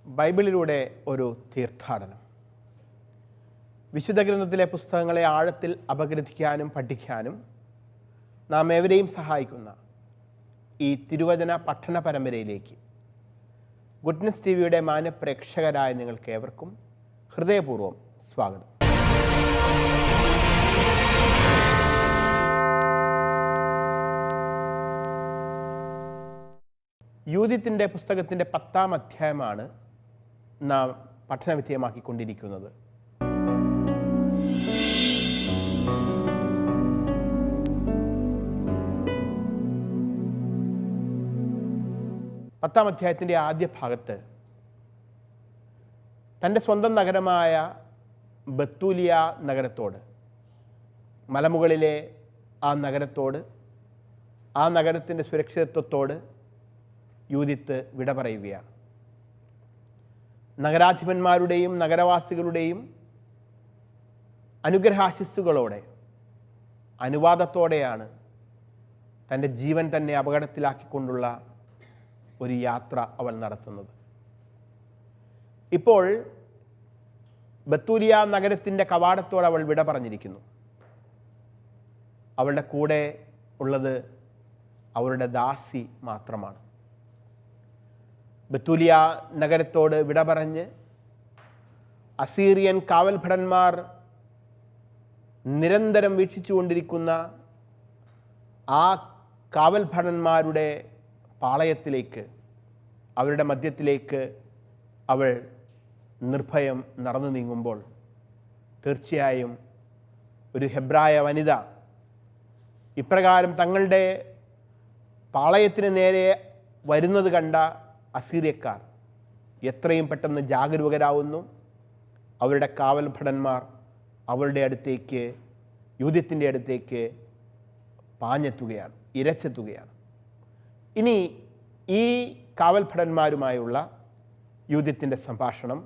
ബൈബിളിലൂടെ ഒരു തീർത്ഥാടനം. വിശുദ്ധ ഗ്രന്ഥത്തിലെ പുസ്തകങ്ങളെ ആഴത്തിൽ അപഗ്രഥിക്കാനും പഠിക്കാനും നാം ഏവരെയും സഹായിക്കുന്ന ഈ തിരുവചന പഠന പരമ്പരയിലേക്ക് ഗുഡ്നസ് ടിവിയുടെ മാന്യപ്രേക്ഷകരായ നിങ്ങൾക്കേവർക്കും ഹൃദയപൂർവ്വം സ്വാഗതം. യൂദിത്തിൻ്റെ പുസ്തകത്തിൻ്റെ 10-ാം അധ്യായമാണ് നാം പഠനവിധേയമാക്കിക്കൊണ്ടിരിക്കുന്നത്. പത്താം അധ്യായത്തിൻ്റെ ആദ്യ ഭാഗത്ത് തൻ്റെ സ്വന്തം നഗരമായ ബത്തൂലിയ നഗരത്തോട്, മലമുകളിലെ ആ നഗരത്തോട്, ആ നഗരത്തിൻ്റെ സുരക്ഷിതത്വത്തോട് യൂദിത്ത് വിട പറയുകയാണ്. നഗരാധിപന്മാരുടെയും നഗരവാസികളുടെയും അനുഗ്രഹാശിസ്സുകളോടെ, അനുവാദത്തോടെയാണ് തൻ്റെ ജീവൻ തന്നെ അപകടത്തിലാക്കിക്കൊണ്ടുള്ള ഒരു യാത്ര അവൾ നടത്തുന്നത്. ഇപ്പോൾ ബത്തൂലിയ നഗരത്തിൻ്റെ കവാടത്തോട് അവൾ വിട പറഞ്ഞിരിക്കുന്നു. അവളുടെ കൂടെ ഉള്ളത് അവളുടെ ദാസി മാത്രമാണ്. ബത്തൂലിയ നഗരത്തോട് വിട പറഞ്ഞ് അസീറിയൻ കാവൽഭടന്മാർ നിരന്തരം വീക്ഷിച്ചുകൊണ്ടിരിക്കുന്ന ആ കാവൽഭടന്മാരുടെ പാളയത്തിലേക്ക്, അവരുടെ മധ്യത്തിലേക്ക് അവൾ നിർഭയം നടന്നു നീങ്ങുമ്പോൾ തീർച്ചയായും ഒരു ഹെബ്രായ വനിത ഇപ്രകാരം തങ്ങളുടെ പാളയത്തിന് നേരെ വരുന്നത് കണ്ട അസീറിയക്കാർ എത്രയും പെട്ടെന്ന് ജാഗരൂകരാകുന്നു. അവരുടെ കാവൽഭടന്മാർ അവളുടെ അടുത്തേക്ക്, യൂദിത്തിൻ്റെ അടുത്തേക്ക് പാഞ്ഞെത്തുകയാണ്, ഇരച്ചെത്തുകയാണ്. ഇനി ഈ കാവൽഭടന്മാരുമായുള്ള യൂദിത്തിൻ്റെ സംഭാഷണം,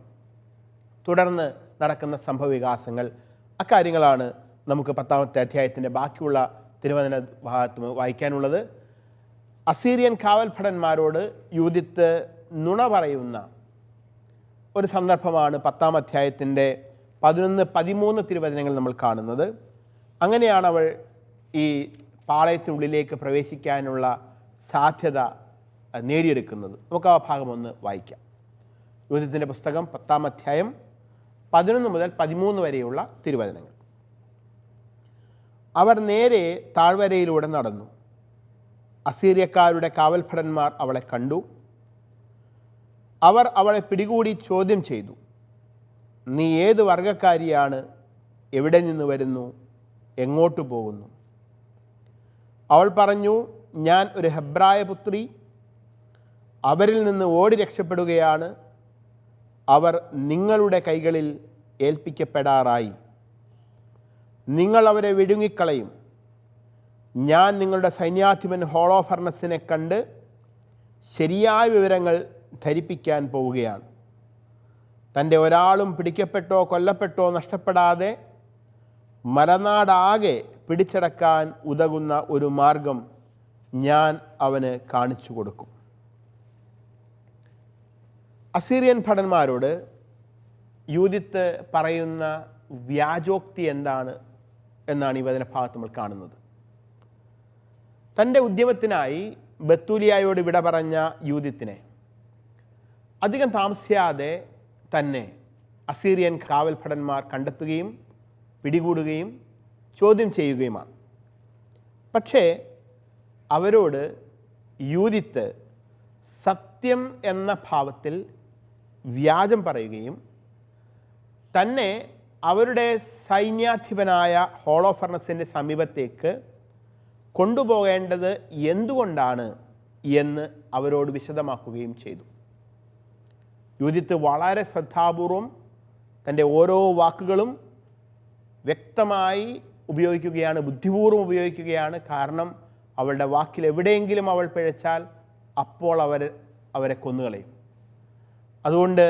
തുടർന്ന് നടക്കുന്ന സംഭവവികാസങ്ങൾ, അക്കാര്യങ്ങളാണ് നമുക്ക് 10-ാമത്തെ അധ്യായത്തിൻ്റെ ബാക്കിയുള്ള തിരുവചന ഭാഗത്ത് വായിക്കാനുള്ളത്. അസീറിയൻ കാവൽഭടന്മാരോട് യൂദിത്ത് നുണ പറയുന്ന ഒരു സന്ദർഭമാണ് 10-ാം അധ്യായത്തിൻ്റെ 11-13 തിരുവചനങ്ങൾ നമ്മൾ കാണുന്നത്. അങ്ങനെയാണ് അവൾ ഈ പാളയത്തിനുള്ളിലേക്ക് പ്രവേശിക്കാനുള്ള സാധ്യത നേടിയെടുക്കുന്നത്. നമുക്ക് ആ ഭാഗം ഒന്ന് വായിക്കാം. യൂദിത്തിൻ്റെ പുസ്തകം 10-ാം അധ്യായം 11 മുതൽ 13 വരെയുള്ള തിരുവചനങ്ങൾ. അവർ നേരെ താഴ്വരയിലൂടെ നടന്നു. അസീറിയക്കാരുടെ കാവൽഭടന്മാർ അവളെ കണ്ടു. അവർ അവളെ പിടികൂടി ചോദ്യം ചെയ്തു, നീ ഏത് വർഗക്കാരിയാണ്? എവിടെ നിന്ന് വരുന്നു? എങ്ങോട്ട് പോകുന്നു? അവൾ പറഞ്ഞു, ഞാൻ ഒരു ഹെബ്രായ പുത്രി, അവരിൽ നിന്ന് ഓടി രക്ഷപ്പെടുകയാണ്. അവർ നിങ്ങളുടെ കൈകളിൽ ഏൽപ്പിക്കപ്പെടാറായി. നിങ്ങൾ അവരെ വിഴുങ്ങിക്കളയും. ഞാൻ നിങ്ങളുടെ സൈന്യാധിപൻ ഹോളോഫർണസിനെ കണ്ട് ശരിയായ വിവരങ്ങൾ ധരിപ്പിക്കാൻ പോവുകയാണ്. തൻ്റെ ഒരാളും പിടിക്കപ്പെട്ടോ കൊല്ലപ്പെട്ടോ നഷ്ടപ്പെടാതെ മലനാടാകെ പിടിച്ചടക്കാൻ ഉതകുന്ന ഒരു മാർഗം ഞാൻ അവന് കാണിച്ചു കൊടുക്കും. അസീറിയൻ ഭടന്മാരോട് യൂദിത്ത് പറയുന്ന വ്യാജോക്തി എന്താണ് എന്നാണ് ഈ വചനഭാഗത്ത് നമ്മൾ കാണുന്നത്. തൻ്റെ ഉദ്യമത്തിനായി ബത്തൂലിയയോട് വിട പറഞ്ഞ യൂദിത്തിനെ അധികം താമസിയാതെ തന്നെ അസീറിയൻ കാവൽഭടന്മാർ കണ്ടെത്തുകയും പിടികൂടുകയും ചോദ്യം ചെയ്യുകയുമാണ്. പക്ഷേ അവരോട് യൂദിത്ത് സത്യം എന്ന ഭാവത്തിൽ വ്യാജം പറയുകയും തന്നെ അവരുടെ സൈന്യാധിപനായ ഹോളോഫർണസിൻ്റെ സമീപത്തേക്ക് കൊണ്ടുപോകേണ്ടത് എന്തുകൊണ്ടാണ് എന്ന് അവരോട് വിശദമാക്കുകയും ചെയ്തു. യൂദിത്ത് വളരെ ശ്രദ്ധാപൂർവം തൻ്റെ ഓരോ വാക്കുകളും വ്യക്തമായി ഉപയോഗിക്കുകയാണ്, ബുദ്ധിപൂർവ്വം ഉപയോഗിക്കുകയാണ്. കാരണം അവളുടെ വാക്കിൽ എവിടെയെങ്കിലും അവൾ പിഴച്ചാൽ അപ്പോൾ അവരെ കൊന്നുകളയും. അതുകൊണ്ട്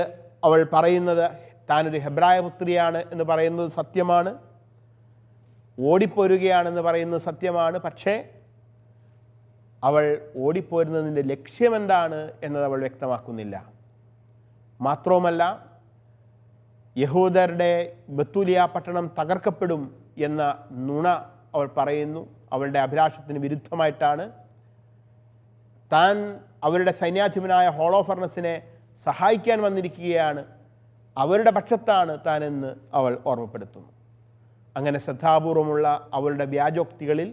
അവൾ പറയുന്നത് താനൊരു ഹെബ്രായ പുത്രിയാണ് എന്ന് പറയുന്നത് സത്യമാണ്, ഓടിപ്പോരുകയാണെന്ന് പറയുന്നത് സത്യമാണ്. പക്ഷേ അവൾ ഓടിപ്പോരുന്നതിൻ്റെ ലക്ഷ്യമെന്താണ് എന്നത് അവൾ വ്യക്തമാക്കുന്നില്ല. മാത്രവുമല്ല, യഹൂദരുടെ ബത്തൂലിയ പട്ടണം തകർക്കപ്പെടും എന്ന നുണ അവൾ പറയുന്നു. അവളുടെ അഭിലാഷത്തിന് വിരുദ്ധമായിട്ടാണ്. താൻ അവരുടെ സൈന്യാധിപനായ ഹോളോഫർണസിനെ സഹായിക്കാൻ വന്നിരിക്കുകയാണ്, അവരുടെ പക്ഷത്താണ് താനെന്ന് അവൾ ഓർമ്മപ്പെടുത്തുന്നു. അങ്ങനെ ശ്രദ്ധാപൂർവമുള്ള അവളുടെ വ്യാജോക്തികളിൽ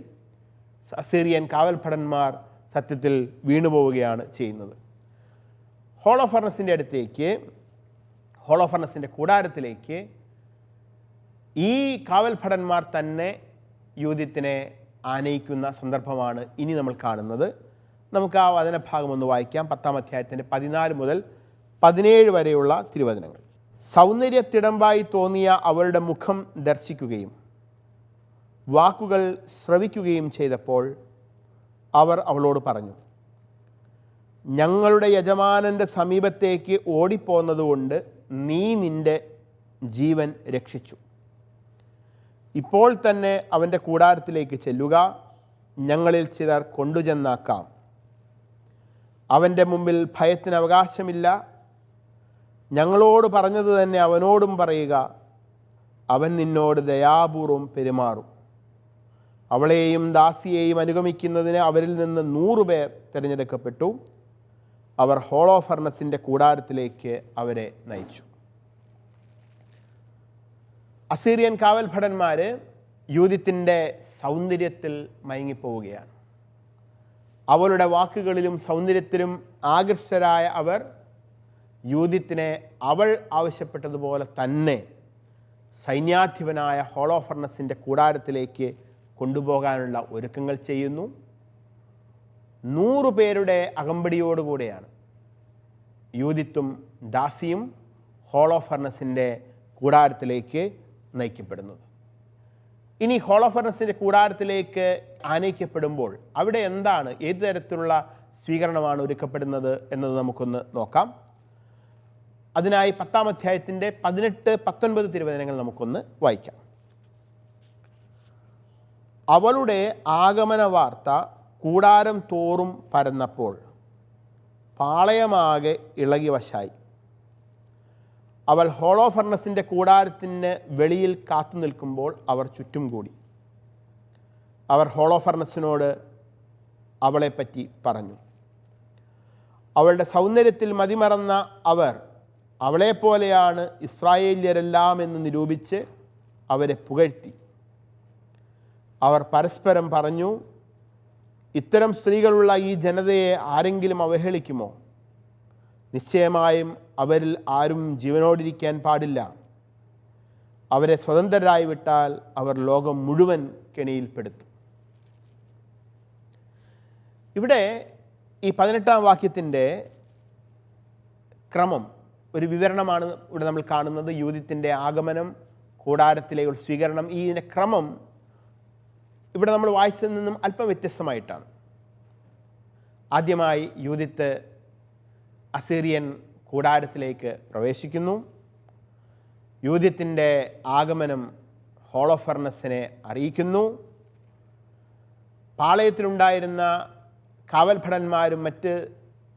അസീറിയൻ കാവൽഭടന്മാർ സത്യത്തിൽ വീണുപോവുകയാണ് ചെയ്യുന്നത്. ഹോളോഫർണസിൻ്റെ കൂടാരത്തിലേക്ക് ഈ കാവൽഭടന്മാർ തന്നെ യൂദിത്തിനെ ആനയിക്കുന്ന സന്ദർഭമാണ് ഇനി നമ്മൾ കാണുന്നത്. നമുക്ക് ആ വചനഭാഗം ഒന്ന് വായിക്കാം. 10-ാം അധ്യായത്തിൻ്റെ 14 മുതൽ 17 വരെയുള്ള തിരുവചനങ്ങൾ. സൗന്ദര്യത്തിടമ്പായി തോന്നിയ അവളുടെ മുഖം ദർശിക്കുകയും വാക്കുകൾ ശ്രവിക്കുകയും ചെയ്തപ്പോൾ അവർ അവളോട് പറഞ്ഞു, ഞങ്ങളുടെ യജമാനൻ്റെ സമീപത്തേക്ക് ഓടിപ്പോന്നതുകൊണ്ട് നീ നിൻ്റെ ജീവൻ രക്ഷിച്ചു. ഇപ്പോൾ തന്നെ അവൻ്റെ കൂടാരത്തിലേക്ക് ചെല്ലുക, ഞങ്ങളിൽ ചിലർ കൊണ്ടുചെന്നാക്കാം. അവൻ്റെ മുമ്പിൽ ഭയത്തിന് അവകാശമില്ല. ഞങ്ങളോട് പറഞ്ഞത് തന്നെ അവനോടും പറയുക, അവൻ നിന്നോട് ദയാപൂർവം പെരുമാറും. അവളെയും ദാസിയെയും അനുഗമിക്കുന്നതിന് അവരിൽ നിന്ന് 100 പേർ തിരഞ്ഞെടുക്കപ്പെട്ടു. അവർ ഹോളോഫർണസിൻ്റെ കൂടാരത്തിലേക്ക് അവരെ നയിച്ചു. അസീറിയൻ കാവൽഭടന്മാർ യൂദിത്തിൻ്റെ സൗന്ദര്യത്തിൽ മയങ്ങിപ്പോവുകയാണ്. അവളുടെ വാക്കുകളിലും സൗന്ദര്യത്തിലും ആകർഷകരായ അവർ യൂദിത്തിനെ അവൾ ആവശ്യപ്പെട്ടതുപോലെ തന്നെ സൈന്യാധിപനായ ഹോളോഫർണസിൻ്റെ കൂടാരത്തിലേക്ക് കൊണ്ടുപോകാനുള്ള ഒരുക്കങ്ങൾ ചെയ്യുന്നു. 100 പേരുടെ അകമ്പടിയോടുകൂടെയാണ് യൂദിത്തും ദാസിയും ഹോളോഫർണസിൻ്റെ കൂടാരത്തിലേക്ക് നയിക്കപ്പെടുന്നത്. ഇനി ഹോളോഫർണസിൻ്റെ കൂടാരത്തിലേക്ക് ആനയിക്കപ്പെടുമ്പോൾ അവിടെ എന്താണ്, ഏത് തരത്തിലുള്ള സ്വീകരണമാണ് ഒരുക്കപ്പെടുന്നത് എന്നത് നമുക്കൊന്ന് നോക്കാം. അതിനായി 10-ാം അധ്യായത്തിൻ്റെ 18-19 തിരുവചനങ്ങൾ നമുക്കൊന്ന് വായിക്കാം. അവളുടെ ആഗമന വാർത്ത കൂടാരം തോറും പരന്നപ്പോൾ പാളയമാകെ ഇളകി വശായി. അവൾ ഹോളോഫർണസിൻ്റെ കൂടാരത്തിന് വെളിയിൽ കാത്തു നിൽക്കുമ്പോൾ അവർ ചുറ്റും കൂടി. അവർ ഹോളോഫർണസിനോട് അവളെപ്പറ്റി പറഞ്ഞു. അവളുടെ സൗന്ദര്യത്തിൽ മതിമറന്ന അവർ അവളെപ്പോലെയാണ് ഇസ്രായേല്യരെല്ലാം എന്ന് നിരൂപിച്ച് അവരെ പുകഴ്ത്തി. അവർ പരസ്പരം പറഞ്ഞു, ഇത്തരം സ്ത്രീകളുള്ള ഈ ജനതയെ ആരെങ്കിലും അവഹേളിക്കുമോ? നിശ്ചയമായും അവരിൽ ആരും ജീവനോടിരിക്കാൻ പാടില്ല. അവരെ സ്വതന്ത്രരായി വിട്ടാൽ അവർ ലോകം മുഴുവൻ കെണിയിൽപ്പെടുത്തും. ഇവിടെ ഈ 18-ാം വാക്യത്തിൻ്റെ ക്രമം, ഒരു വിവരണമാണ് ഇവിടെ നമ്മൾ കാണുന്നത്. യൂദിത്തിൻ്റെ ആഗമനം, കൂടാരത്തിലേക്കുള്ള സ്വീകരണം, ഈ ക്രമം ഇവിടെ നമ്മൾ വായിച്ചതിൽ നിന്നും അല്പം വ്യത്യസ്തമായിട്ടാണ്. ആദ്യമായി യൂദിത്ത് അസീറിയൻ കൂടാരത്തിലേക്ക് പ്രവേശിക്കുന്നു. യൂദിത്തിൻ്റെ ആഗമനം ഹോളോഫർണസിനെ അറിയിക്കുന്നു. പാളയത്തിലുണ്ടായിരുന്ന കാവൽഭടന്മാരും മറ്റ്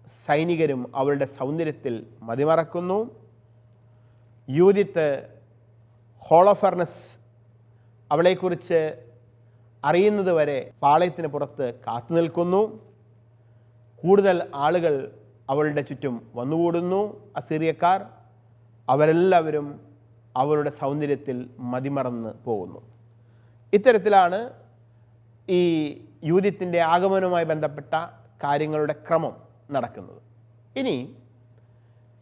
സൈനികരും അവളുടെ സൗന്ദര്യത്തിൽ മതിമറക്കുന്നു. യൂദിത്ത് ഹോളോഫർണസ് അവളെക്കുറിച്ച് അറിയുന്നത് വരെ പാളയത്തിന് പുറത്ത് കാത്തു നിൽക്കുന്നു. കൂടുതൽ ആളുകൾ അവളുടെ ചുറ്റും വന്നുകൂടുന്നു. അസീറിയക്കാർ അവരെല്ലാവരും അവളുടെ സൗന്ദര്യത്തിൽ മതിമറന്ന് പോകുന്നു. ഇത്തരത്തിലാണ് ഈ യൂദിത്തിൻ്റെ ആഗമനവുമായി ബന്ധപ്പെട്ട കാര്യങ്ങളുടെ ക്രമം നടക്കുന്നത്. ഇനി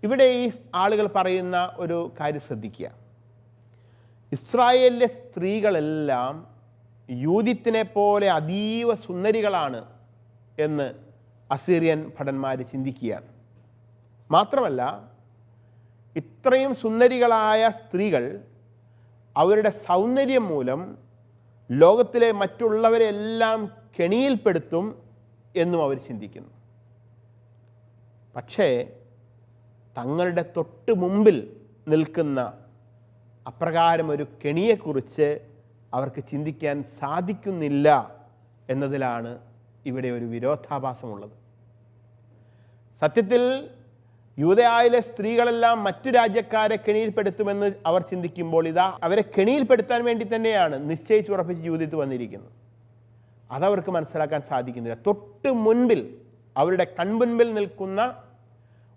ഇവിടെ ഈ ആളുകൾ പറയുന്ന ഒരു കാര്യം ശ്രദ്ധിക്കുക. ഇസ്രായേലിലെ സ്ത്രീകളെല്ലാം യൂദിത്തിനെ പോലെ അതീവ സുന്ദരികളാണ് എന്ന് അസീറിയൻ ഭടന്മാർ ചിന്തിക്കുകയാണ്. മാത്രമല്ല, ഇത്രയും സുന്ദരികളായ സ്ത്രീകൾ അവരുടെ സൗന്ദര്യം മൂലം ലോകത്തിലെ മറ്റുള്ളവരെല്ലാം കെണിയിൽപ്പെടുത്തും എന്നും അവർ ചിന്തിക്കുന്നു. പക്ഷേ തങ്ങളുടെ തൊട്ട് മുമ്പിൽ നിൽക്കുന്ന അപ്രകാരം ഒരു കെണിയെക്കുറിച്ച് അവർക്ക് ചിന്തിക്കാൻ സാധിക്കുന്നില്ല എന്നതിലാണ് ഇവിടെ ഒരു വിരോധാഭാസമുള്ളത്. സത്യത്തിൽ യൂദയായിലെ സ്ത്രീകളെല്ലാം മറ്റു രാജ്യക്കാരെ കെണിയിൽപ്പെടുത്തുമെന്ന് അവർ ചിന്തിക്കുമ്പോൾ ഇതാ അവരെ കെണിയിൽപ്പെടുത്താൻ വേണ്ടി തന്നെയാണ് നിശ്ചയിച്ചുറപ്പിച്ച് യൂദിത്ത് വന്നിരിക്കുന്നത്. അതവർക്ക് മനസ്സിലാക്കാൻ സാധിക്കുന്നില്ല. തൊട്ട് മുൻപിൽ അവരുടെ കൺമുൻപിൽ നിൽക്കുന്ന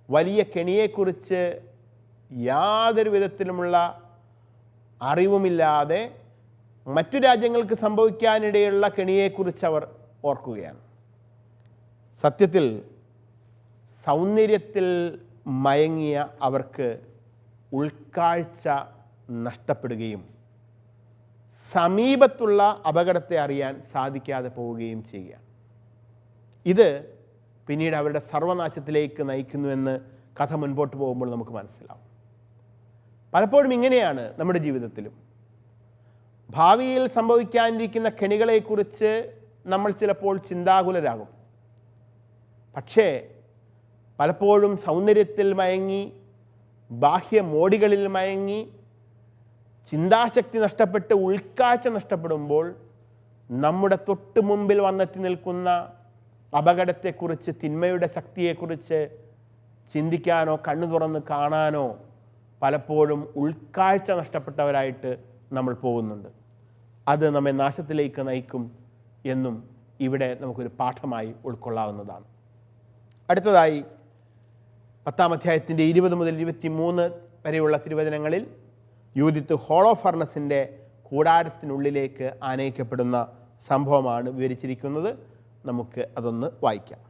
വലിയ കെണിയെക്കുറിച്ച് യാതൊരു വിധത്തിലുമുള്ള അറിവുമില്ലാതെ മറ്റു രാജ്യങ്ങൾക്ക് സംഭവിക്കാനിടയുള്ള കെണിയെക്കുറിച്ച് അവർ ഓർക്കുകയാണ്. സത്യത്തിൽ സൗന്ദര്യത്തിൽ മയങ്ങിയ അവർക്ക് ഉൾക്കാഴ്ച നഷ്ടപ്പെടുകയും സമീപത്തുള്ള അപകടത്തെ അറിയാൻ സാധിക്കാതെ പോവുകയും ചെയ്യുകയാണ്. ഇത് പിന്നീട് അവരുടെ സർവനാശത്തിലേക്ക് നയിക്കുന്നുവെന്ന് കഥ മുൻപോട്ട് പോകുമ്പോൾ നമുക്ക് മനസ്സിലാവും. പലപ്പോഴും ഇങ്ങനെയാണ് നമ്മുടെ ജീവിതത്തിലും. ഭാവിയിൽ സംഭവിക്കാനിരിക്കുന്ന കെണികളെക്കുറിച്ച് നമ്മൾ ചിലപ്പോൾ ചിന്താകുലരാകും. പക്ഷേ പലപ്പോഴും സൗന്ദര്യത്തിൽ മയങ്ങി, ബാഹ്യമോടികളിൽ മയങ്ങി, ചിന്താശക്തി നഷ്ടപ്പെട്ട് ഉൾക്കാഴ്ച നഷ്ടപ്പെടുമ്പോൾ നമ്മുടെ തൊട്ട് മുമ്പിൽ വന്നെത്തി നിൽക്കുന്ന അപകടത്തെക്കുറിച്ച്, തിന്മയുടെ ശക്തിയെക്കുറിച്ച് ചിന്തിക്കാനോ കണ്ണു തുറന്ന് കാണാനോ പലപ്പോഴും ഉൾക്കാഴ്ച നഷ്ടപ്പെട്ടവരായിട്ട് നമ്മൾ പോകുന്നുണ്ട്. അത് നമ്മെ നാശത്തിലേക്ക് നയിക്കും എന്നും ഇവിടെ നമുക്കൊരു പാഠമായി ഉൾക്കൊള്ളാവുന്നതാണ്. അടുത്തതായി 10-ാം അധ്യായത്തിൻ്റെ 20 മുതൽ 23 വരെയുള്ള തിരുവചനങ്ങളിൽ യൂദിത്ത് ഹോളോഫർണസിൻ്റെ കൂടാരത്തിനുള്ളിലേക്ക് ആനയിക്കപ്പെടുന്ന സംഭവമാണ് വിവരിച്ചിരിക്കുന്നത്. നമുക്ക് അതൊന്ന് വായിക്കാം.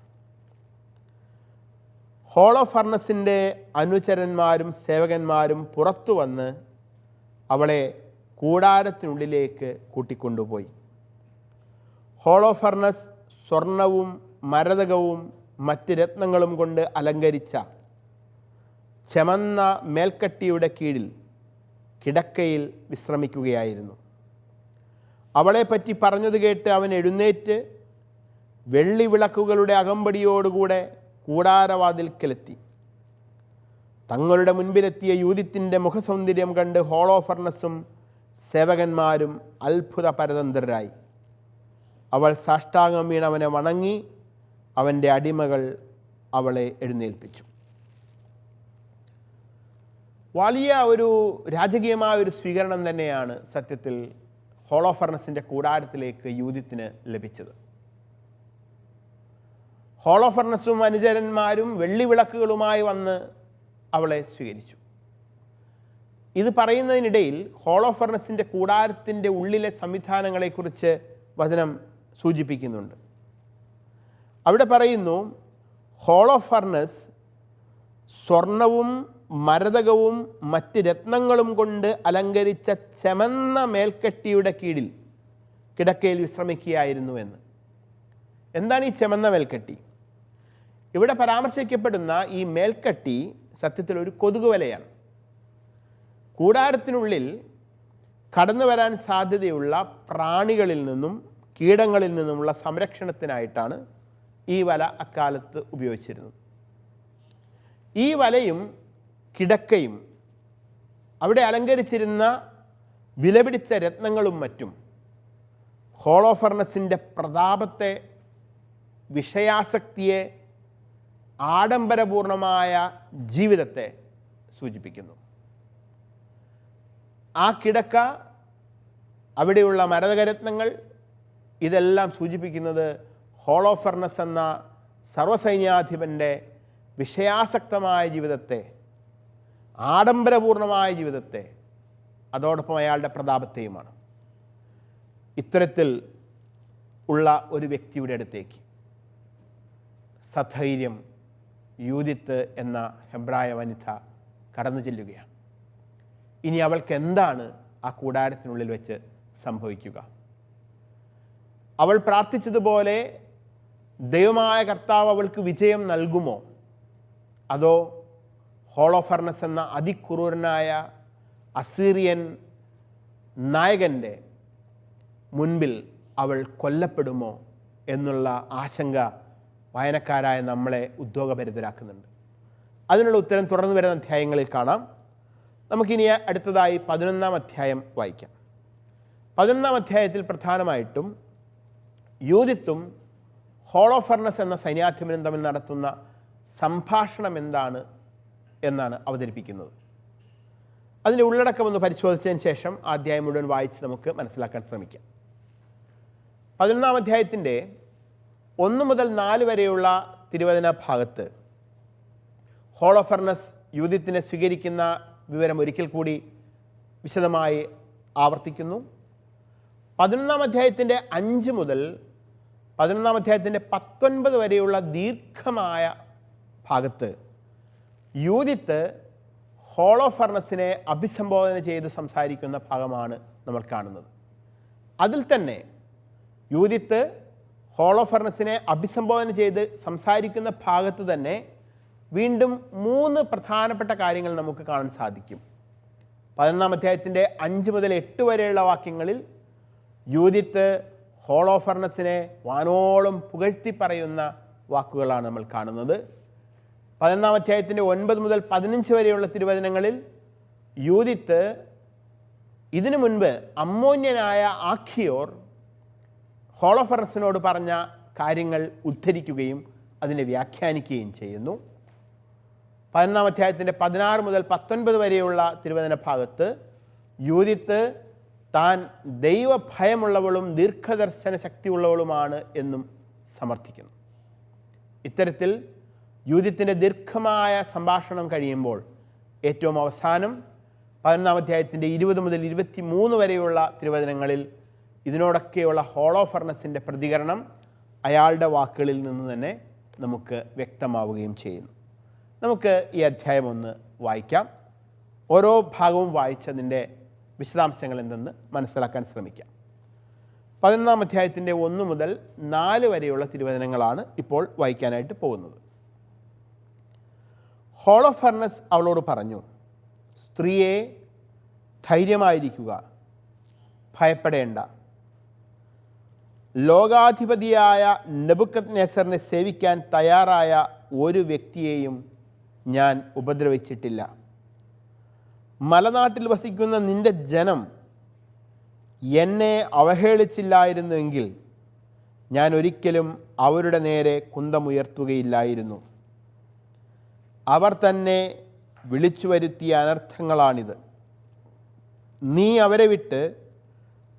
ഹോളോഫർണസിൻ്റെ അനുചരന്മാരും സേവകന്മാരും പുറത്തു വന്ന് അവളെ കൂടാരത്തിനുള്ളിലേക്ക് കൂട്ടിക്കൊണ്ടുപോയി. ഹോളോഫർണസ് സ്വർണവും മരതകവും മറ്റ് രത്നങ്ങളും കൊണ്ട് അലങ്കരിച്ച ചെമന്ന മേൽക്കട്ടിയുടെ കീഴിൽ കിടക്കയിൽ വിശ്രമിക്കുകയായിരുന്നു. അവളെപ്പറ്റി പറഞ്ഞത് കേട്ട് അവൻ എഴുന്നേറ്റ് വെള്ളി വിളക്കുകളുടെ അകമ്പടിയോടുകൂടെ കൂടാരവാതിൽക്കലെത്തി. തങ്ങളുടെ മുൻപിലെത്തിയ യൂദിത്തിൻ്റെ മുഖസൗന്ദര്യം കണ്ട് ഹോളോഫർണസും സേവകന്മാരും അത്ഭുത പരതന്ത്രരായി. അവൾ സാഷ്ടാംഗം വീണ് അവനെ വണങ്ങി. അവൻ്റെ അടിമകൾ അവളെ എഴുന്നേൽപ്പിച്ചു. വലിയ ഒരു രാജകീയമായ ഒരു സ്വീകരണം തന്നെയാണ് സത്യത്തിൽ ഹോളോഫർണസിൻ്റെ കൂടാരത്തിലേക്ക് യൂദിത്തിന് ലഭിച്ചത്. ഹോളോഫർണസും അനുചരന്മാരും വെള്ളിവിളക്കുകളുമായി വന്ന് അവളെ സ്വീകരിച്ചു. ഇത് പറയുന്നതിനിടയിൽ ഹോളോഫർണസിൻ്റെ കൂടാരത്തിൻ്റെ ഉള്ളിലെ സംവിധാനങ്ങളെക്കുറിച്ച് വചനം സൂചിപ്പിക്കുന്നുണ്ട്. അവിടെ പറയുന്നു, ഹോളോഫർണസ് സ്വർണവും മരതകവും മറ്റ് രത്നങ്ങളും കൊണ്ട് അലങ്കരിച്ച ചെമന്ന മേൽക്കട്ടിയുടെ കീഴിൽ കിടക്കയിൽ വിശ്രമിക്കുകയായിരുന്നു എന്ന്. എന്താണ് ഈ ചെമന്ന മേൽക്കട്ടി? ഇവിടെ പരാമർശിക്കപ്പെടുന്ന ഈ മേൽക്കട്ടി സത്യത്തിൽ ഒരു കൊതുകുവലയാണ്. കൂടാരത്തിനുള്ളിൽ കടന്നു വരാൻ സാധ്യതയുള്ള പ്രാണികളിൽ നിന്നും കീടങ്ങളിൽ നിന്നുമുള്ള സംരക്ഷണത്തിനായിട്ടാണ് ഈ വല അക്കാലത്ത് ഉപയോഗിച്ചിരുന്നത്. ഈ വലയും കിടക്കയും അവിടെ അലങ്കരിച്ചിരുന്ന വിലപിടിച്ച രത്നങ്ങളും മറ്റും ഹോളോഫർണസിൻ്റെ പ്രതാപത്തെ, വിഷയാസക്തിയെ, ആഡംബരപൂർണമായ ജീവിതത്തെ സൂചിപ്പിക്കുന്നു. ആ കിടക്ക, അവിടെയുള്ള മരതകരത്നങ്ങൾ, ഇതെല്ലാം സൂചിപ്പിക്കുന്നത് ഹോളോഫർണസ് എന്ന സർവ്വസൈന്യാധിപൻ്റെ വിഷയാസക്തമായ ജീവിതത്തെ, ആഡംബരപൂർണമായ ജീവിതത്തെ, അതോടൊപ്പം അയാളുടെ പ്രതാപത്തെയുമാണ്. ഇത്തരത്തിൽ ഉള്ള ഒരു വ്യക്തിയുടെ അടുത്തേക്ക് സധൈര്യം യൂദിത്ത് എന്ന ഹെബ്രായ വനിത കടന്നു ചെല്ലുകയാണ്. ഇനി അവൾക്ക് എന്താണ് ആ കൂടാരത്തിനുള്ളിൽ വെച്ച് സംഭവിക്കുക? അവൾ പ്രാർത്ഥിച്ചതുപോലെ ദൈവമായ കർത്താവ് അവൾക്ക് വിജയം നൽകുമോ? അതോ ഹോളോഫർണസ് എന്ന അതിക്രൂരനായ അസീറിയൻ നായകൻ്റെ മുൻപിൽ അവൾ കൊല്ലപ്പെടുമോ എന്നുള്ള ആശങ്ക വായനക്കാരായ നമ്മളെ ഉദ്യോഗഭരിതരാക്കുന്നുണ്ട്. അതിനുള്ള ഉത്തരം തുടർന്ന് വരുന്ന അധ്യായങ്ങളിൽ കാണാം. നമുക്കിനി അടുത്തതായി 11-ാം അധ്യായം വായിക്കാം. 11-ാം അധ്യായത്തിൽ പ്രധാനമായിട്ടും യൂദിത്തും ഹോളോഫർണസ് എന്ന സൈന്യാധിപനും തമ്മിൽ നടത്തുന്ന സംഭാഷണം എന്താണ് എന്നാണ് അവതരിപ്പിക്കുന്നത്. അതിൻ്റെ ഉള്ളടക്കം ഒന്ന് പരിശോധിച്ചതിന് ശേഷം ആ അധ്യായം മുഴുവൻ വായിച്ച് നമുക്ക് മനസ്സിലാക്കാൻ ശ്രമിക്കാം. 11-ാം അധ്യായത്തിൻ്റെ 1 മുതൽ 4 വരെയുള്ള തിരുവചന ഭാഗത്ത് ഹോളോഫർണസ് യൂദിത്തിനെ സ്വീകരിക്കുന്ന വിവരം ഒരിക്കൽ കൂടി വിശദമായി ആവർത്തിക്കുന്നു. 11-ാം അധ്യായത്തിൻ്റെ 5 മുതൽ 11-ാം അധ്യായത്തിൻ്റെ 19 വരെയുള്ള ദീർഘമായ ഭാഗത്ത് യൂദിത്ത് ഹോളോഫർണസിനെ അഭിസംബോധന ചെയ്ത് സംസാരിക്കുന്ന ഭാഗമാണ് നമ്മൾ കാണുന്നത്. അതിൽ തന്നെ യൂദിത്ത് ഹോളോഫർണസിനെ അഭിസംബോധന ചെയ്ത് സംസാരിക്കുന്ന ഭാഗത്ത് തന്നെ വീണ്ടും 3 പ്രധാനപ്പെട്ട കാര്യങ്ങൾ നമുക്ക് കാണാൻ സാധിക്കും. 11-ാം അധ്യായത്തിൻ്റെ 5 മുതൽ 8 വരെയുള്ള വാക്യങ്ങളിൽ യൂദിത്ത് ഹോളോഫർണസിനെ വാനോളം പുകഴ്ത്തി പറയുന്ന വാക്കുകളാണ് നമ്മൾ കാണുന്നത്. 11-ാം അധ്യായത്തിൻ്റെ 9 മുതൽ 15 വരെയുള്ള തിരുവചനങ്ങളിൽ യൂദിത്ത് ഇതിനു മുൻപ് അമ്മോന്യനായ ആഖിയോർ ഹോളോഫർണസിനോട് പറഞ്ഞ കാര്യങ്ങൾ ഉദ്ധരിക്കുകയും അതിനെ വ്യാഖ്യാനിക്കുകയും ചെയ്യുന്നു. 11-ാം അധ്യായത്തിൻ്റെ 16 മുതൽ 19 വരെയുള്ള തിരുവചന ഭാഗത്ത് യൂദിത്ത് താൻ ദൈവഭയമുള്ളവളും ദീർഘദർശന ശക്തിയുള്ളവളുമാണ് എന്നും സമർത്ഥിക്കുന്നു. ഇത്തരത്തിൽ യൂദിത്തിൻ്റെ ദീർഘമായ സംഭാഷണം കഴിയുമ്പോൾ ഏറ്റവും അവസാനം 11-ാം അധ്യായത്തിൻ്റെ 20 മുതൽ 23 വരെയുള്ള തിരുവചനങ്ങളിൽ ഇതിനോടൊക്കെയുള്ള ഹോളോഫർണസിൻ്റെ പ്രതികരണം അയാളുടെ വാക്കുകളിൽ നിന്ന് തന്നെ നമുക്ക് വ്യക്തമാവുകയും ചെയ്യുന്നു. നമുക്ക് ഈ അധ്യായം ഒന്ന് വായിക്കാം. ഓരോ ഭാഗവും വായിച്ചതിൻ്റെ വിശദാംശങ്ങൾ എന്തെന്ന് മനസ്സിലാക്കാൻ ശ്രമിക്കാം. 11-ാം അധ്യായത്തിൻ്റെ 1 മുതൽ 4 വരെയുള്ള തിരുവചനങ്ങളാണ് ഇപ്പോൾ വായിക്കാനായിട്ട് പോകുന്നത്. ഹോളോഫർണസ് അവളോട് പറഞ്ഞു, സ്ത്രീയെ, ധൈര്യമായിരിക്കുക, ഭയപ്പെടേണ്ട. ലോകാധിപതിയായ നെബൂഖദ്നേസറിനെ സേവിക്കാൻ തയ്യാറായ ഒരു വ്യക്തിയെയും ഞാൻ ഉപദ്രവിച്ചിട്ടില്ല. മലനാട്ടിൽ വസിക്കുന്ന നിന്റെ ജനം എന്നെ അവഹേളിച്ചില്ലായിരുന്നുവെങ്കിൽ ഞാൻ ഒരിക്കലും അവരുടെ നേരെ കുന്തമുയർത്തുകയില്ലായിരുന്നു. അവർ തന്നെ വിളിച്ചു വരുത്തിയ അനർത്ഥങ്ങളാണിത്. നീ അവരെ വിട്ട്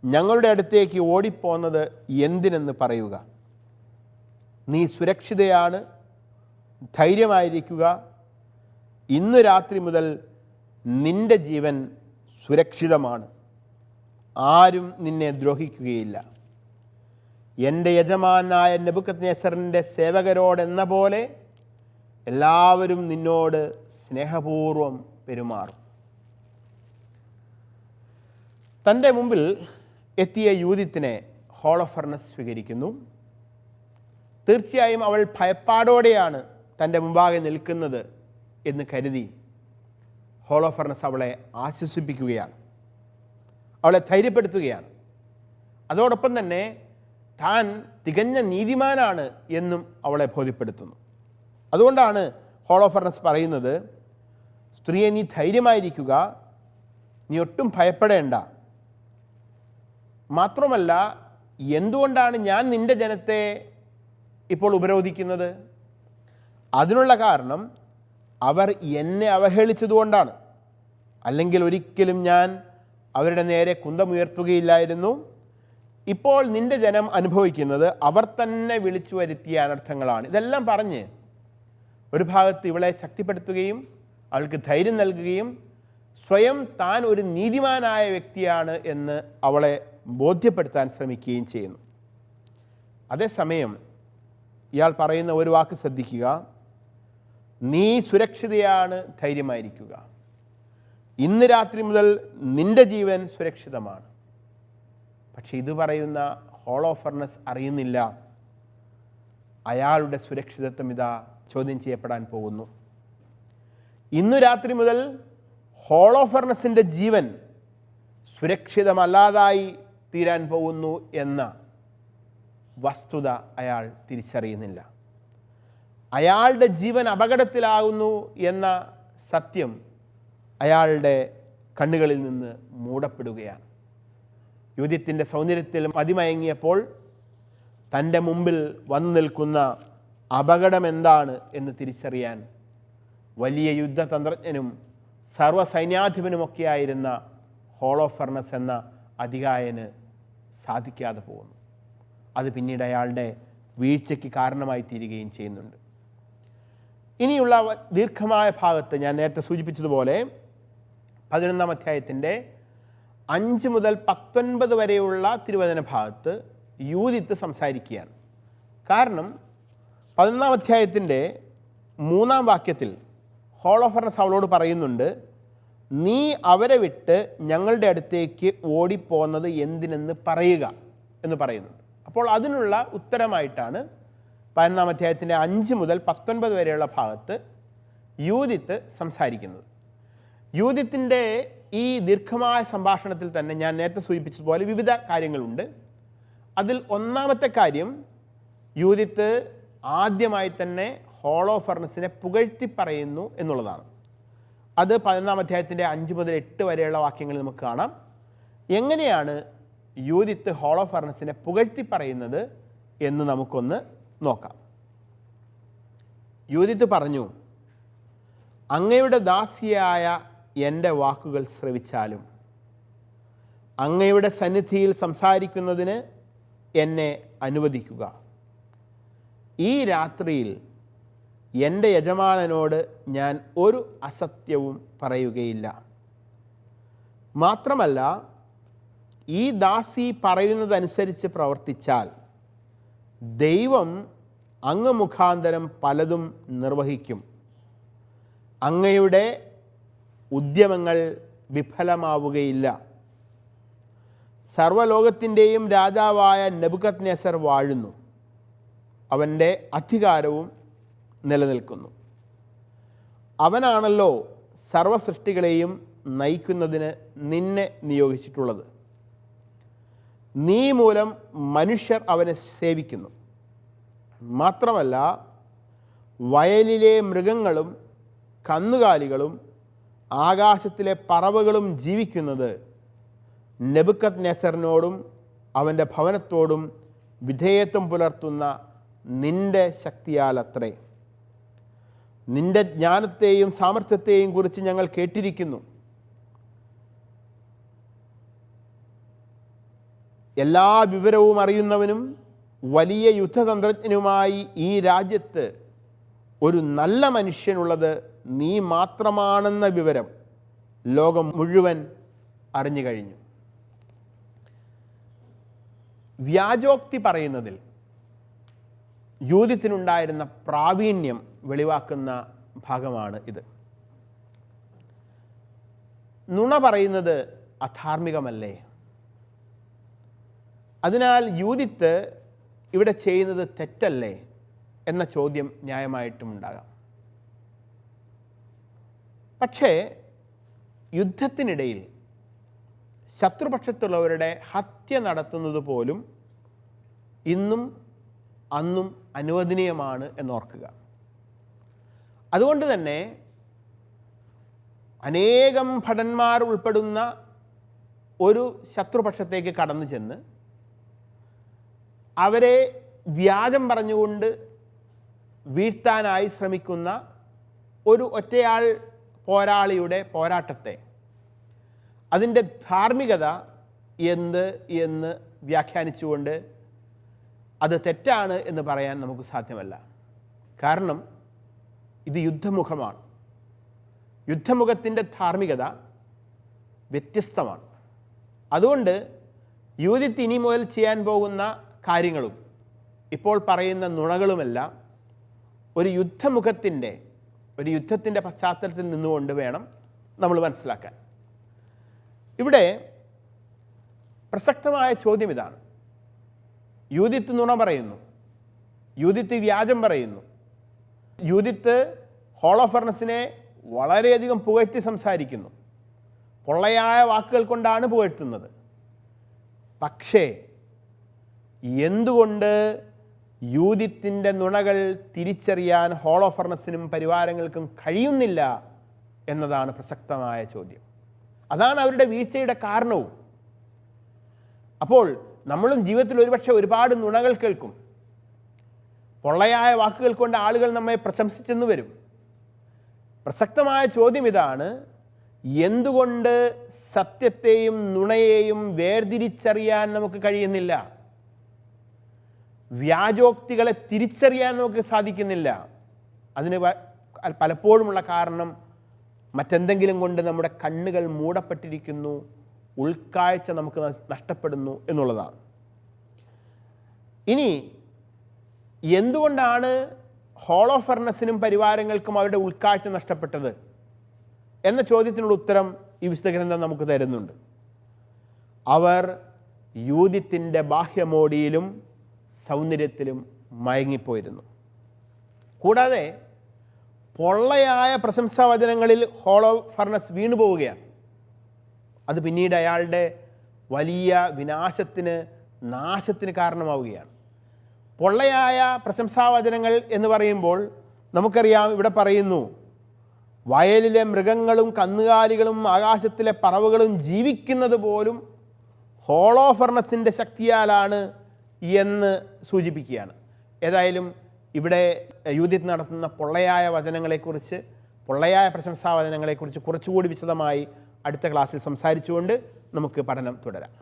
ഞങ്ങളുടെ അടുത്തേക്ക് ഓടിപ്പോന്നത് എന്തിനെന്ന് പറയുക. നീ സുരക്ഷിതയാണ്, ധൈര്യമായിരിക്കുക. ഇന്ന് രാത്രി മുതൽ നിന്റെ ജീവൻ സുരക്ഷിതമാണ്. ആരും നിന്നെ ദ്രോഹിക്കുകയില്ല. എൻ്റെ യജമാനായ നെബൂഖദ്നേസറിൻ്റെ സേവകരോടെന്ന പോലെ എല്ലാവരും നിന്നോട് സ്നേഹപൂർവ്വം പെരുമാറും. തൻ്റെ മുമ്പിൽ എത്തിയ യൂദിത്തിനെ ഹോളോഫർണസ് സ്വീകരിക്കുന്നു. തീർച്ചയായും അവൾ ഭയപ്പാടോടെയാണ് തൻ്റെ മുമ്പാകെ നിൽക്കുന്നത് എന്ന് കരുതി ഹോളോഫർണസ് അവളെ ആശ്വസിപ്പിക്കുകയാണ്, അവളെ ധൈര്യപ്പെടുത്തുകയാണ്. അതോടൊപ്പം തന്നെ താൻ തികഞ്ഞ നീതിമാനാണ് എന്നും അവളെ ബോധ്യപ്പെടുത്തുന്നു. അതുകൊണ്ടാണ് ഹോളോഫർണസ് പറയുന്നത്, സ്ത്രീയെ, നീ ധൈര്യമായിരിക്കുക, നീ ഒട്ടും ഭയപ്പെടേണ്ട. മാത്രമല്ല, എന്തുകൊണ്ടാണ് ഞാൻ നിൻ്റെ ജനത്തെ ഇപ്പോൾ ഉപരോധിക്കുന്നത്? അതിനുള്ള കാരണം അവർ എന്നെ അവഹേളിച്ചതുകൊണ്ടാണ്. അല്ലെങ്കിൽ ഒരിക്കലും ഞാൻ അവരുടെ നേരെ കുന്തമുയർത്തുകയില്ലായിരുന്നു. ഇപ്പോൾ നിൻ്റെ ജനം അനുഭവിക്കുന്നത് അവർ തന്നെ വിളിച്ചു വരുത്തിയ അനർത്ഥങ്ങളാണ്. ഇതെല്ലാം പറഞ്ഞ് ഒരു ഭാഗത്ത് ഇവളെ ശക്തിപ്പെടുത്തുകയും അവൾക്ക് ധൈര്യം നൽകുകയും സ്വയം താൻ ഒരു നീതിമാനായ വ്യക്തിയാണ് എന്ന് അവളെ ബോധ്യപ്പെടുത്താൻ ശ്രമിക്കുകയും ചെയ്യുന്നു. അതേസമയം ഇയാൾ പറയുന്ന ഒരു വാക്ക് ശ്രദ്ധിക്കുക, നീ സുരക്ഷിതയാണ്, ധൈര്യമായിരിക്കുക. ഇന്ന് രാത്രി മുതൽ നിന്റെ ജീവൻ സുരക്ഷിതമാണ്. പക്ഷെ ഇത് പറയുന്ന ഹോളോഫർണസ് അറിയുന്നില്ല, അയാളുടെ സുരക്ഷിതത്വം ഇതാ ചോദ്യം ചെയ്യപ്പെടാൻ പോകുന്നു. ഇന്നു രാത്രി മുതൽ ഹോളോഫർണസിൻ്റെ ജീവൻ സുരക്ഷിതമല്ലാതായി തീരാൻ പോകുന്നു എന്ന വസ്തുത അയാൾ തിരിച്ചറിയുന്നില്ല. അയാളുടെ ജീവൻ അപകടത്തിലാകുന്നു എന്ന സത്യം അയാളുടെ കണ്ണുകളിൽ നിന്ന് മൂടപ്പെടുകയാണ്. യൂദിത്തിൻ്റെ സൗന്ദര്യത്തിൽ മതിമയങ്ങിയപ്പോൾ തൻ്റെ മുമ്പിൽ വന്നു നിൽക്കുന്ന അപകടം എന്താണ് എന്ന് തിരിച്ചറിയാൻ വലിയ യുദ്ധതന്ത്രജ്ഞനും സർവ്വസൈന്യാധിപനുമൊക്കെയായിരുന്ന ഹോളോഫെർണസ് എന്ന അതികായന് സാധിക്കാതെ പോകുന്നു. അത് പിന്നീട് അയാളുടെ വീഴ്ചയ്ക്ക് കാരണമായി തീരുകയും ചെയ്യുന്നുണ്ട്. ഇനിയുള്ള ദീർഘമായ ഭാഗത്ത് ഞാൻ നേരത്തെ സൂചിപ്പിച്ചതുപോലെ 11-ാം അധ്യായത്തിൻ്റെ 5 മുതൽ 19 വരെയുള്ള തിരുവചന ഭാഗത്ത് യൂദിത്ത് സംസാരിക്കുകയാണ്. കാരണം 11-ാം അധ്യായത്തിൻ്റെ 3-ാം വാക്യത്തിൽ ഹോളോഫെർണസ് അവളോട് പറയുന്നുണ്ട്, നീ അവരെ വിട്ട് ഞങ്ങളുടെ അടുത്തേക്ക് ഓടിപ്പോന്നത് എന്തിനെന്ന് പറയുക എന്ന് പറയുന്നുണ്ട്. അപ്പോൾ അതിനുള്ള ഉത്തരമായിട്ടാണ് 11-ാം അധ്യായത്തിൻ്റെ 5 മുതൽ 19 വരെയുള്ള ഭാഗത്ത് യൂദിത്ത് സംസാരിക്കുന്നത്. യൂദിത്തിൻ്റെ ഈ ദീർഘമായ സംഭാഷണത്തിൽ തന്നെ ഞാൻ നേരത്തെ സൂചിപ്പിച്ചതുപോലെ വിവിധ കാര്യങ്ങളുണ്ട്. അതിൽ ഒന്നാമത്തെ കാര്യം, യൂദിത്ത് ആദ്യമായി തന്നെ ഹോളോഫെർണസിനെ പുകഴ്ത്തി പറയുന്നു എന്നുള്ളതാണ്. അത് 11-ാം അധ്യായത്തിൻ്റെ 5 മുതൽ 8 വരെയുള്ള വാക്യങ്ങളിൽ നമുക്ക് കാണാം. എങ്ങനെയാണ് യൂദിത്ത് ഹോളോഫെർണസിനെ പുകഴ്ത്തി പറയുന്നത് എന്ന് നമുക്കൊന്ന് നോക്കാം. യൂദിത്ത് പറഞ്ഞു, അങ്ങയുടെ ദാസിയായ എൻ്റെ വാക്കുകൾ ശ്രവിച്ചാലും അങ്ങയുടെ സന്നിധിയിൽ സംസാരിക്കുന്നതിന് എന്നെ അനുവദിക്കുക. ഈ രാത്രിയിൽ എൻ്റെ യജമാനനോട് ഞാൻ ഒരു അസത്യവും പറയുകയില്ല. മാത്രമല്ല, ഈ ദാസി പറയുന്നതനുസരിച്ച് പ്രവർത്തിച്ചാൽ ദൈവം അങ്ങ് മുഖാന്തരം പലതും നിർവഹിക്കും. അങ്ങയുടെ ഉദ്യമങ്ങൾ വിഫലമാവുകയില്ല. സർവ്വലോകത്തിൻ്റെയും രാജാവായ നെബൂഖദ്നേസർ വാഴുന്നു. അവൻ്റെ അധികാരവും നിലനിൽക്കുന്നു. അവനാണല്ലോ സർവ്വസൃഷ്ടികളെയും നയിക്കുന്നതിന് നിന്നെ നിയോഗിച്ചിട്ടുള്ളത്. നീ മൂലം മനുഷ്യർ അവനെ സേവിക്കുന്നു. മാത്രമല്ല, വയലിലെ മൃഗങ്ങളും കന്നുകാലികളും ആകാശത്തിലെ പറവകളും ജീവിക്കുന്നത് നെബൂഖദ്നേസറിനോടും അവൻ്റെ ഭവനത്തോടും വിധേയത്വം പുലർത്തുന്ന നിൻ്റെ ശക്തിയാലത്രേ. നിൻ്റെ ജ്ഞാനത്തെയും സാമർത്ഥ്യത്തെയും കുറിച്ച് ഞങ്ങൾ കേട്ടിരിക്കുന്നു. എല്ലാ വിവരവും അറിയുന്നവനും വലിയ യുദ്ധതന്ത്രജ്ഞനുമായി ഈ രാജ്യത്ത് ഒരു നല്ല മനുഷ്യനുള്ളത് നീ മാത്രമാണെന്ന വിവരം ലോകം മുഴുവൻ അറിഞ്ഞു കഴിഞ്ഞു. വ്യാജോക്തി പറയുന്നതിൽ യൂദിത്തിനുണ്ടായിരുന്ന പ്രാവീണ്യം വെളിവാക്കുന്ന ഭാഗമാണ് ഇത്. നുണ പറയുന്നത് അധാർമികമല്ലേ? അതിനാൽ യൂദിത്ത് ഇവിടെ ചെയ്യുന്നത് തെറ്റല്ലേ എന്ന ചോദ്യം ന്യായമായിട്ടും ഉണ്ടാകാം. പക്ഷേ യുദ്ധത്തിനിടയിൽ ശത്രുപക്ഷത്തുള്ളവരുടെ ഹത്യ നടത്തുന്നത് പോലും ഇന്നും അന്നും അനുവദനീയമാണ് എന്നോർക്കുക. അതുകൊണ്ട് തന്നെ അനേകം ഭടന്മാർ ഉൾപ്പെടുന്ന ഒരു ശത്രുപക്ഷത്തേക്ക് കടന്നു ചെന്ന് അവരെ വ്യാജം പറഞ്ഞുകൊണ്ട് വീഴ്ത്താനായി ശ്രമിക്കുന്ന ഒരു ഒറ്റയാൾ പോരാളിയുടെ പോരാട്ടത്തെ അതിൻ്റെ ധാർമ്മികത എന്ന് വ്യാഖ്യാനിച്ചുകൊണ്ട് അത് തെറ്റാണ് എന്ന് പറയാൻ നമുക്ക് സാധ്യമല്ല. കാരണം ഇത് യുദ്ധമുഖമാണ്. യുദ്ധമുഖത്തിൻ്റെ ധാർമ്മികത വ്യത്യസ്തമാണ്. അതുകൊണ്ട് യൂദിത്ത് ഇനി മുതൽ ചെയ്യാൻ പോകുന്ന കാര്യങ്ങളും ഇപ്പോൾ പറയുന്ന നുണകളുമെല്ലാം ഒരു യുദ്ധത്തിൻ്റെ പശ്ചാത്തലത്തിൽ നിന്നുകൊണ്ട് വേണം നമ്മൾ മനസ്സിലാക്കാൻ. ഇവിടെ പ്രസക്തമായ ചോദ്യം ഇതാണ്. യൂദിത്ത് നുണ പറയുന്നു, യൂദിത്ത് വ്യാജം പറയുന്നു, യൂദിത്ത് ഹോളോഫെർണസിനെ വളരെയധികം പുകഴ്ത്തി സംസാരിക്കുന്നു, പൊള്ളയായ വാക്കുകൾ കൊണ്ടാണ് പുകഴ്ത്തുന്നത്. പക്ഷേ എന്തുകൊണ്ട് യൂദിത്തിൻ്റെ നുണകൾ തിരിച്ചറിയാൻ ഹോളോഫെർണസിനും പരിവാരങ്ങൾക്കും കഴിയുന്നില്ല എന്നതാണ് പ്രസക്തമായ ചോദ്യം. അതാണ് അവരുടെ വീഴ്ചയുടെ കാരണവും. അപ്പോൾ നമ്മളും ജീവിതത്തിൽ ഒരുപാട് നുണകൾ കേൾക്കും. പൊള്ളയായ വാക്കുകൾ കൊണ്ട് ആളുകൾ നമ്മെ പ്രശംസിച്ചെന്ന് വരും. പ്രസക്തമായ ചോദ്യം ഇതാണ്: എന്തുകൊണ്ട് സത്യത്തെയും നുണയെയും വേർതിരിച്ചറിയാൻ നമുക്ക് കഴിയുന്നില്ല? വ്യാജോക്തികളെ തിരിച്ചറിയാൻ നമുക്ക് സാധിക്കുന്നില്ല. അതിന് പലപ്പോഴുമുള്ള കാരണം മറ്റെന്തെങ്കിലും കൊണ്ട് നമ്മുടെ കണ്ണുകൾ മൂടപ്പെട്ടിരിക്കുന്നു, ഉൾക്കാഴ്ച നമുക്ക് നഷ്ടപ്പെടുന്നു എന്നുള്ളതാണ്. ഇനി എന്തുകൊണ്ടാണ് ഹോളോഫെർണസിനും പരിവാരങ്ങൾക്കും അവരുടെ ഉൾക്കാഴ്ച നഷ്ടപ്പെട്ടത് എന്ന ചോദ്യത്തിനുള്ള ഉത്തരം ഈ വിശുദ്ധ ഗ്രന്ഥം നമുക്ക് തരുന്നുണ്ട്. അവർ യൂഥ്യത്തിൻ്റെ ബാഹ്യമോടിയിലും സൗന്ദര്യത്തിലും മയങ്ങിപ്പോയിരുന്നു. കൂടാതെ പൊള്ളയായ പ്രശംസാവചനങ്ങളിൽ ഹോളോഫെർണസ് വീണുപോവുകയാണ്. അത് പിന്നീട് അയാളുടെ വലിയ വിനാശത്തിന്, നാശത്തിന് കാരണമാവുകയാണ്. പൊള്ളയായ പ്രശംസാവചനങ്ങൾ എന്ന് പറയുമ്പോൾ നമുക്കറിയാം, ഇവിടെ പറയുന്നു, വയലിലെ മൃഗങ്ങളും കന്നുകാലികളും ആകാശത്തിലെ പറവകളും ജീവിക്കുന്നത് പോലും ഹോളോഫെർണസിൻ്റെ ശക്തിയാലാണ് എന്ന് സൂചിപ്പിക്കുകയാണ്. ഏതായാലും ഇവിടെ യൂഥ്യത്തിൽ നടത്തുന്ന പൊള്ളയായ വചനങ്ങളെക്കുറിച്ച്, പൊള്ളയായ പ്രശംസാവചനങ്ങളെക്കുറിച്ച് കുറച്ചുകൂടി വിശദമായി അടുത്ത ക്ലാസ്സിൽ സംസാരിച്ചുകൊണ്ട് നമുക്ക് പഠനം തുടരാം.